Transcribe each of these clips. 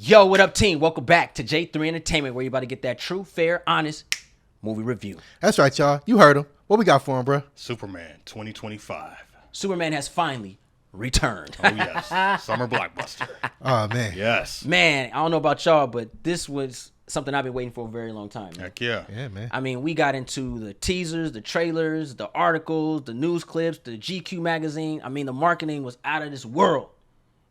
Yo, what up, team? Welcome back to J3 Entertainment, where you about to get that true, fair, honest movie review. That's right, y'all. You heard him. What we got for him, bro? Superman 2025. Superman has finally returned. Oh, yes. Summer blockbuster. Oh, man. Yes. Man, I don't know about y'all, but this was something I've been waiting for a very long time. Man. Heck yeah. Yeah, man. I mean, we got into the teasers, the trailers, the articles, the news clips, the GQ magazine. I mean, the marketing was out of this world,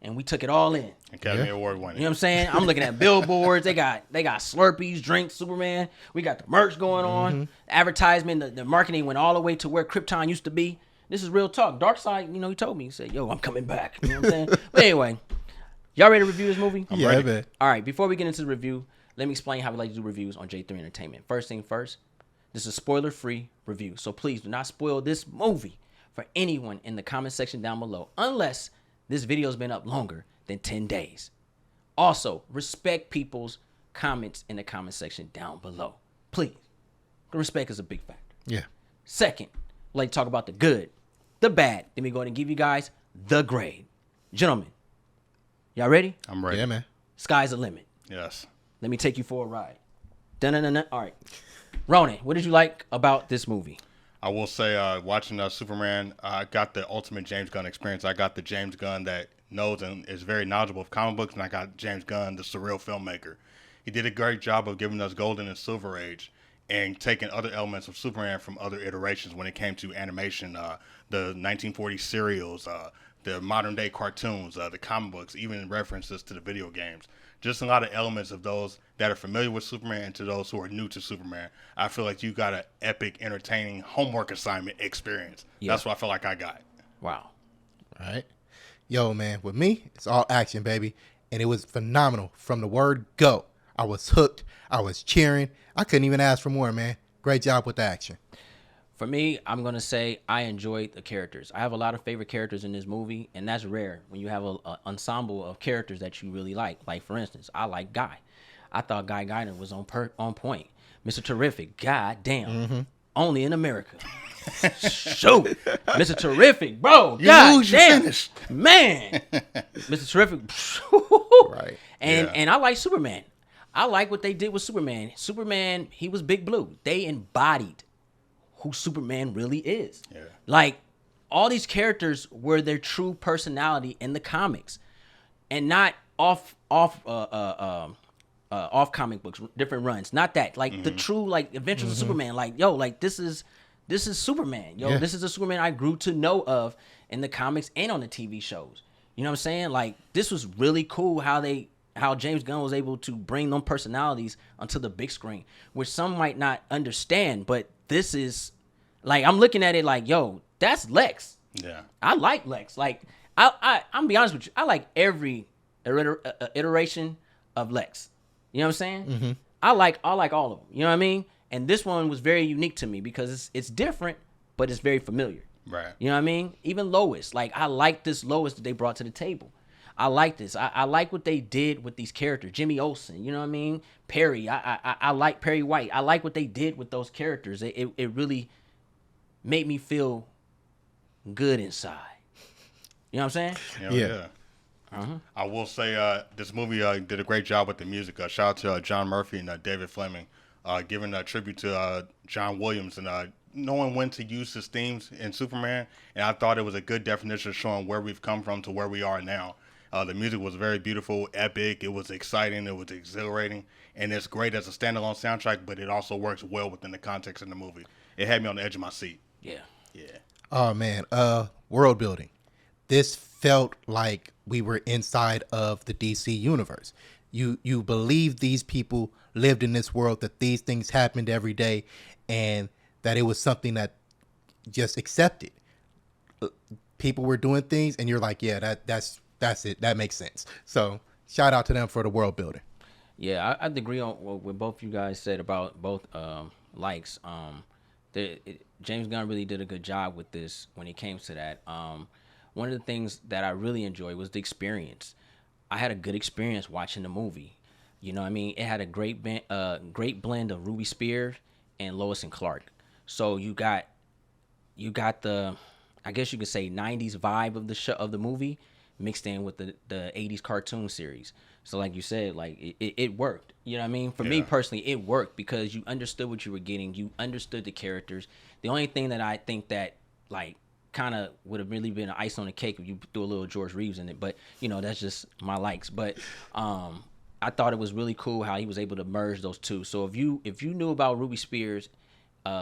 and we took it all in. Academy Award winning. You know what I'm saying? I'm looking at billboards. They got Slurpees, drinks, Superman. We got the merch going on. The advertisement, the marketing went all the way to where Krypton used to be. This is real talk. Darkseid, he told me. He said, yo, I'm coming back. You know what I'm saying? But anyway, y'all ready to review this movie? I'm ready. Man. All right, before we get into the review, let me explain how we like to do reviews on J3 Entertainment. First thing first, this is a spoiler-free review. So please do not spoil this movie for anyone in the comment section down below, unless this video's been up longer than 10 days. Also, respect people's comments in the comment section down below. Please. Respect is a big factor. Yeah. Second, we'd like to talk about the good, the bad. Then we go ahead and give you guys the grade. Gentlemen, y'all ready? I'm ready. Yeah, man. Sky's the limit. Yes. Let me take you for a ride. Dun-dun-dun-dun. All right. Ronan, what did you like about this movie? I will say, watching Superman, I got the ultimate James Gunn experience. I got the James Gunn that knows and is very knowledgeable of comic books, and I got James Gunn, the surreal filmmaker. He did a great job of giving us Golden and Silver Age and taking other elements of Superman from other iterations when it came to animation, the 1940s serials, the modern-day cartoons, the comic books, even references to the video games. Just a lot of elements of those that are familiar with Superman and to those who are new to Superman. I feel like you got an epic, entertaining homework assignment experience. Yeah. That's what I feel like I got. Wow. All right. Yo, man, with me, it's all action, baby. And it was phenomenal from the word go. I was hooked. I was cheering. I couldn't even ask for more, man. Great job with the action. For me, I'm going to say I enjoyed the characters. I have a lot of favorite characters in this movie, and that's rare when you have an ensemble of characters that you really like. Like, for instance, I like Guy. I thought Guy Gardner was on point. Mr. Terrific, god damn. Only in America. Shoot. Mr. Terrific, bro. You god lose, damn. you finish. Man. Mr. Terrific. Right. And I like Superman. I like what they did with Superman. Superman, he was Big Blue. They embodied who Superman really is. Yeah. Like, all these characters were their true personality in the comics, and not off comic books, different runs. Not that. Like the true like Adventures of Superman. Like, yo, like this is Superman. Yo, this is the Superman I grew to know of in the comics and on the TV shows. You know what I'm saying? Like, this was really cool how James Gunn was able to bring them personalities onto the big screen, which some might not understand, but this is like, I'm looking at it like, yo, that's Lex. Yeah. I like Lex. Like, I'm gonna be honest with you. I like every iteration of Lex. You know what I'm saying? I like all of them. You know what I mean? And this one was very unique to me because it's different, but it's very familiar. Right. You know what I mean? Even Lois. Like, I like this Lois that they brought to the table. I like this. I like what they did with these characters. Jimmy Olsen, you know what I mean? Perry. I like Perry White. I like what they did with those characters. It really made me feel good inside. You know what I'm saying? Yeah. I will say this movie did a great job with the music. Shout out to John Murphy and David Fleming, giving a tribute to John Williams and knowing when to use his themes in Superman. And I thought it was a good definition showing where we've come from to where we are now. The music was very beautiful, epic. It was exciting. It was exhilarating. And it's great as a standalone soundtrack, but it also works well within the context of the movie. It had me on the edge of my seat. Yeah. Oh, man. World building. This felt like we were inside of the DC universe. You believe these people lived in this world, that these things happened every day, and that it was something that just accepted. People were doing things, and you're like, yeah, that's it. That makes sense. So shout out to them for the world building. Yeah, I'd agree on what both you guys said about both likes. James Gunn really did a good job with this when it came to that. One of the things that I really enjoyed was the experience. I had a good experience watching the movie. You know what I mean? It had a great blend of Ruby Spears and Lois and Clark. So you got the, I guess you could say, 90s vibe of the movie, mixed in with the 80s cartoon series. So like you said, like it worked. You know what I mean? For me personally, it worked because you understood what you were getting. You understood the characters. The only thing that I think that like kind of would have really been an ice on the cake if you threw a little George Reeves in it. But that's just my likes. But I thought it was really cool how he was able to merge those two. So if you knew about Ruby Spears,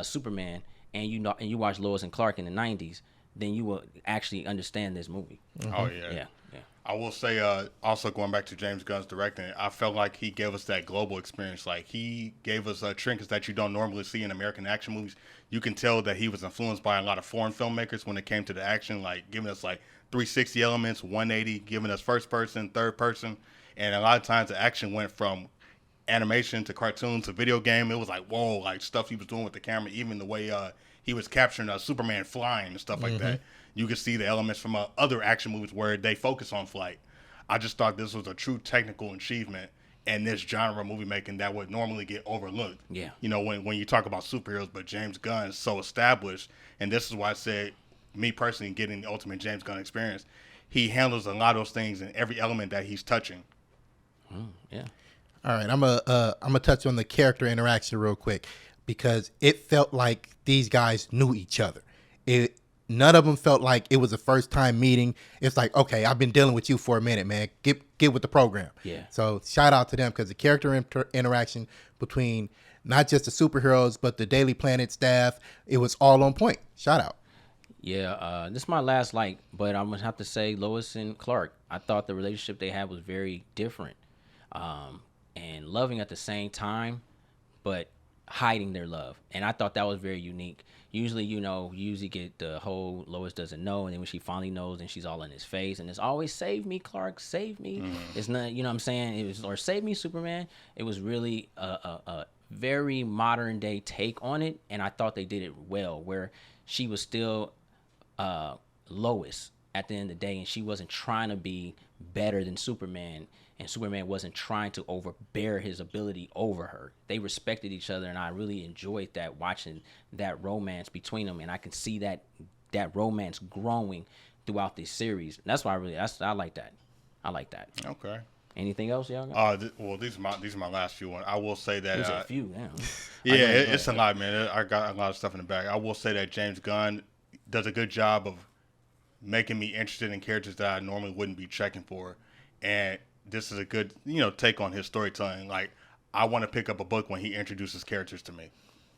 Superman, and you watched Lois and Clark in the 90s, then you will actually understand this movie. Oh yeah. I will say, also going back to James Gunn's directing, I felt like he gave us that global experience. Like he gave us trinkets that you don't normally see in American action movies. You can tell that he was influenced by a lot of foreign filmmakers when it came to the action, like giving us like 360 elements, 180, giving us first person, third person, and a lot of times the action went from animation to cartoon to video game. It was like whoa, like stuff he was doing with the camera, even the way he was capturing Superman flying and stuff like that. You could see the elements from other action movies where they focus on flight. I just thought this was a true technical achievement in this genre movie making that would normally get overlooked. Yeah. When you talk about superheroes, but James Gunn is so established, and this is why I said, me personally, getting the ultimate James Gunn experience, he handles a lot of those things in every element that he's touching. Yeah. All right, I'm gonna touch on the character interaction real quick because it felt like these guys knew each other. None of them felt like it was a first time meeting. It's like, okay, I've been dealing with you for a minute, man. Get with the program. Yeah. So shout out to them because the character interaction between not just the superheroes but the Daily Planet staff, it was all on point. Shout out. Yeah, this is my last like, but I'm gonna have to say Lois and Clark. I thought the relationship they had was very different, and loving at the same time, but hiding their love. And I thought that was very unique. Usually, you get the whole Lois doesn't know, and then when she finally knows, then she's all in his face, and it's always save me, Clark, save me. It's not, what I'm saying? It was, or save me, Superman. It was really a very modern day take on it, and I thought they did it well, where she was still Lois at the end of the day, and she wasn't trying to be better than Superman, and Superman wasn't trying to overbear his ability over her. They respected each other, and I really enjoyed that, watching that romance between them, and I can see that romance growing throughout this series. That's why I like that. I like that. Okay. Anything else, y'all got? Well, these are my last few ones. I will say that There's a few. Yeah, it's a lot, man. I got a lot of stuff in the back. I will say that James Gunn does a good job of making me interested in characters that I normally wouldn't be checking for, and this is a good, take on his storytelling. Like, I want to pick up a book when he introduces characters to me.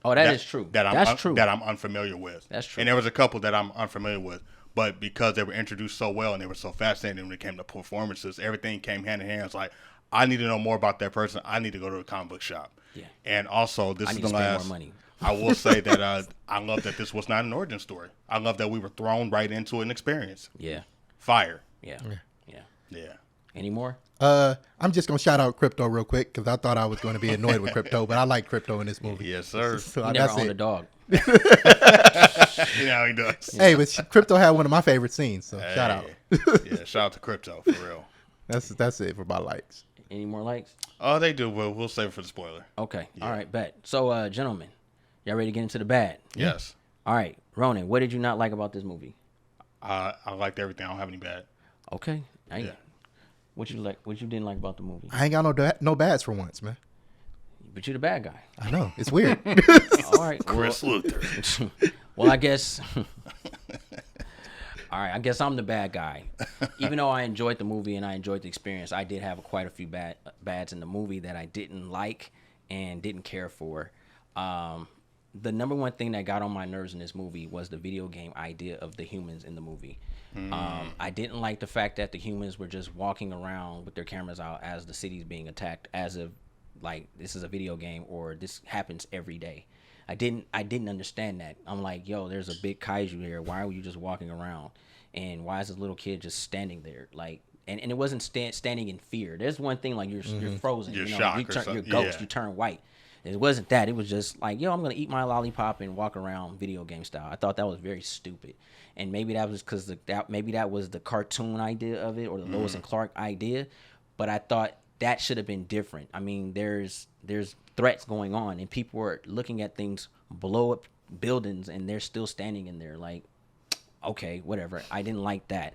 Oh, that is true. That's true. That I'm unfamiliar with. That's true. And there was a couple that I'm unfamiliar with, but because they were introduced so well and they were so fascinating when it came to performances, everything came hand in hand. It's like, I need to know more about that person. I need to go to a comic book shop. Yeah. And also, this is the last. More money. I will say that I love that this was not an origin story. I love that we were thrown right into an experience. Yeah. Fire. Yeah. Any more? I'm just gonna shout out Krypto real quick because I thought I was going to be annoyed with Krypto, but I like Krypto in this movie. Yes, sir. So He never owned a dog. He does. Hey, but Krypto had one of my favorite scenes, so shout out. Yeah, shout out to Krypto for real. That's it for my likes. Any more likes? Oh, they do. Well, we'll save it for the spoiler. Okay. Yeah. All right, bet. So, gentlemen, y'all ready to get into the bad? Yes. All right, Ronan, what did you not like about this movie? I liked everything. I don't have any bad. Okay. Yeah. What you like? What you didn't like about the movie? I ain't got no bads for once, man. But you're the bad guy. I know, it's weird. All right, Chris Luthor. Well, I guess. All right, I guess I'm the bad guy. Even though I enjoyed the movie and I enjoyed the experience, I did have quite a few bads in the movie that I didn't like and didn't care for. The number one thing that got on my nerves in this movie was the video game idea of the humans in the movie. I didn't like the fact that the humans were just walking around with their cameras out as the city's being attacked, as if like this is a video game or this happens every day. I didn't understand that. I'm like, yo, there's a big kaiju here. Why are you just walking around? And why is this little kid just standing there? Like, and it wasn't standing in fear. There's one thing like you're frozen. You're shocked. You're ghost. Yeah. You turn white. It wasn't that. It was just like, yo, I'm gonna eat my lollipop and walk around video game style. I thought that was very stupid, and maybe that was because maybe that was the cartoon idea of it or the Lois and Clark idea, but I thought that should have been different. I mean, there's threats going on, and people were looking at things blow up buildings, and they're still standing in there. Like, okay, whatever. I didn't like that.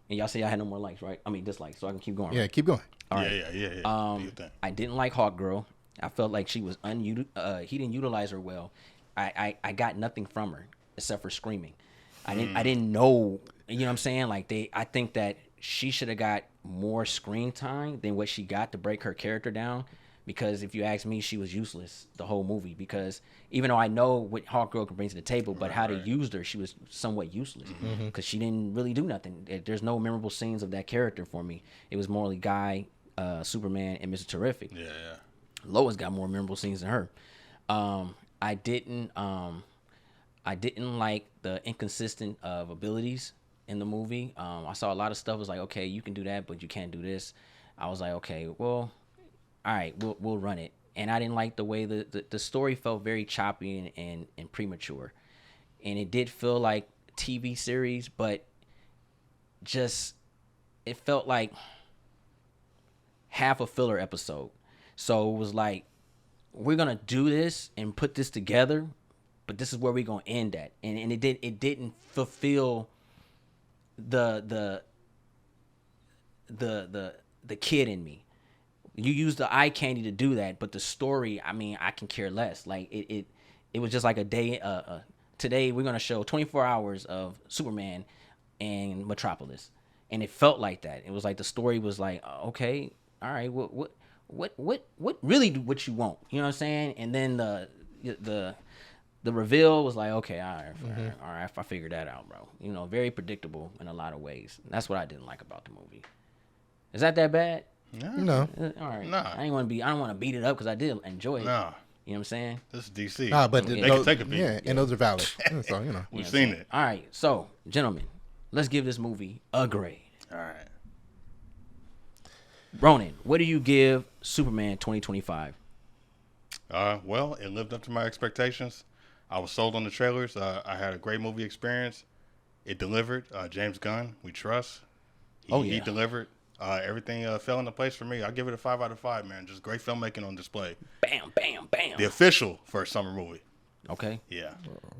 And y'all say I had no more likes, right? I mean dislikes, so I can keep going. Yeah, Right? keep going. All right. Yeah. Do your thing. I didn't like Hawk Girl. I felt like she was he didn't utilize her well. I got nothing from her except for screaming. I didn't know, you know what I'm saying? Like I think that she should have got more screen time than what she got to break her character down. Because if you ask me, she was useless the whole movie. Because even though I know what Hawk Girl can bring to the table, but how they used her, she was somewhat useless. Because she didn't really do nothing. There's no memorable scenes of that character for me. It was more like Guy, Superman, and Mr. Terrific. Yeah. Lois got more memorable scenes than her. I didn't like the inconsistent of abilities in the movie. I saw a lot of stuff was like, okay, you can do that, but you can't do this. I was like, okay, well, all right, we'll run it. And I didn't like the way the story felt very choppy and premature. And it did feel like TV series, but just it felt like half a filler episode. So it was like, we're gonna do this and put this together, but this is where we're gonna end at. And it didn't fulfill the kid in me. You use the eye candy to do that, but the story, I mean, I can care less. Like it was just like a day. Today we're gonna show 24 hours of Superman and Metropolis, and it felt like that. It was like the story was like, okay, all right, what really what you want? You know what I'm saying? And then the reveal was like, okay, all right, I figured that out, bro. You know, very predictable in a lot of ways. That's what I didn't like about the movie. Is that bad? No. All right. Nah. I don't want to beat it up because I did enjoy it. Nah. You know what I'm saying? This is DC. Nah, but they can take a beat. Yeah, and those are valid. So, you know. We've seen it. All right. So, gentlemen, let's give this movie a grade. All right. Ronan, what do you give Superman 2025? Well, it lived up to my expectations. I was sold on the trailers. I had a great movie experience. It delivered. James Gunn, we trust. He delivered. Everything fell into place for me. I give it a 5 out of 5, man. Just great filmmaking on display. Bam, bam, bam. The official first summer movie. Okay. Yeah.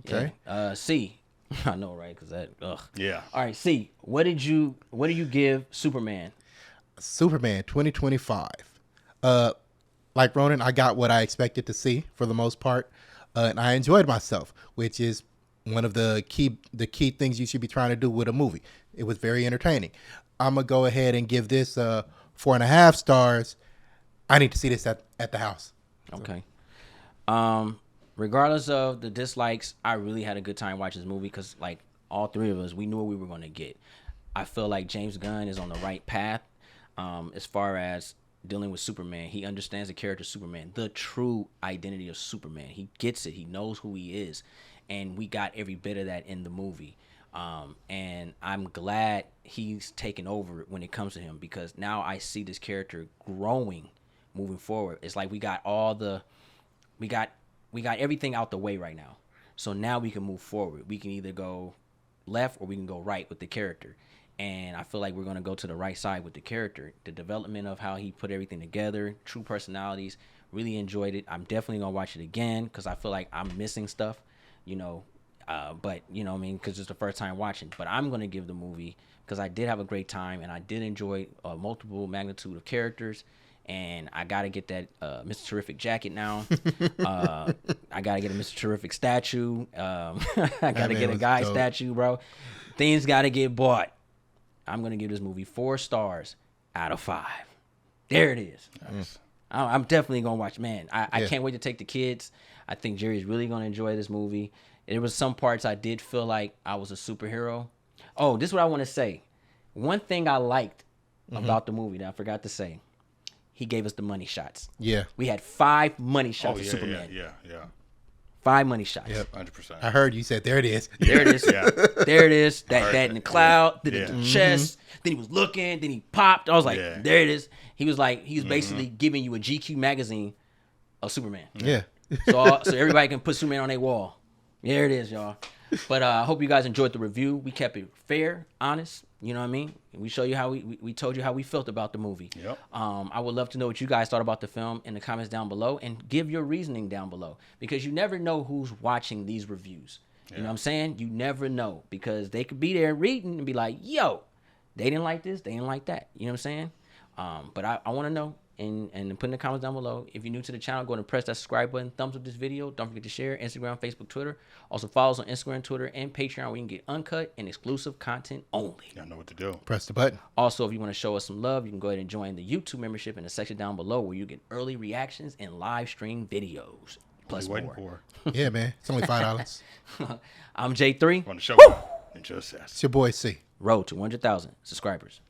Okay. Yeah. C. I know, right? Because that. Ugh. Yeah. All right. C. What do you give Superman? Superman 2025. Like Ronan, I got what I expected to see for the most part, and I enjoyed myself, which is one of the key things you should be trying to do with a movie. It was very entertaining. I'm gonna go ahead and give this 4.5 stars. I need to see this at the house. Okay. Regardless of the dislikes, I really had a good time watching this movie because, like, all three of us, we knew what we were going to get. I feel like James Gunn is on the right path as far as dealing with Superman. He understands the character of Superman, the true identity of Superman. He gets it. He knows who he is. And we got every bit of that in the movie. And I'm glad he's taken over when it comes to him because now I see this character growing moving forward. It's like we got everything out the way right now. So now we can move forward. We can either go left or we can go right with the character. And I feel like we're going to go to the right side with the character. The development of how he put everything together, true personalities, really enjoyed it. I'm definitely going to watch it again because I feel like I'm missing stuff, you know. But, you know what I mean, because it's the first time watching. But I'm going to give the movie, because I did have a great time, and I did enjoy multiple magnitude of characters. And I got to get that Mr. Terrific jacket now. I got to get a Mr. Terrific statue. I got to get a Guy statue, bro. Things got to get bought. I'm going to give this movie 4 stars out of 5. There it is. Nice. I'm definitely going to watch. Man, I can't wait to take the kids. I think Jerry's really going to enjoy this movie. There was some parts I did feel like I was a superhero. Oh, this is what I want to say. One thing I liked about the movie that I forgot to say, he gave us the money shots. Yeah. We had 5 money shots of Superman. Yeah. 5 money shots. Yep. 100%. I heard you said, there it is. There it is. Yeah. There it is. That in the cloud, then Yeah. the chest, then he was looking, then he popped. I was like, Yeah. there it is. He was basically giving you a GQ magazine of Superman. Yeah. So everybody can put Superman on their wall. There it is, y'all. But I hope you guys enjoyed the review. We kept it fair, honest. You know what I mean? We show you how we told you how we felt about the movie. Yep. I would love to know what you guys thought about the film in the comments down below, and give your reasoning down below, because you never know who's watching these reviews. You know what I'm saying? You never know, because they could be there reading and be like, yo, They didn't like this. They didn't like that. You know what I'm saying? But I want to know. And put in the comments down below. If you're new to the channel, go ahead and press that subscribe button. Thumbs up this video. Don't forget to share. Instagram, Facebook, Twitter. Also follow us on Instagram, Twitter, and Patreon where you can get uncut and exclusive content only. Y'all know what to do. Press the button. Also, if you want to show us some love, you can go ahead and join the YouTube membership in the section down below where you get early reactions and live stream videos. Plus What you more. waiting for? Yeah, man. It's only $5. I'm J3. On the show. Enjoy It's your boy C. Road to 100,000 subscribers.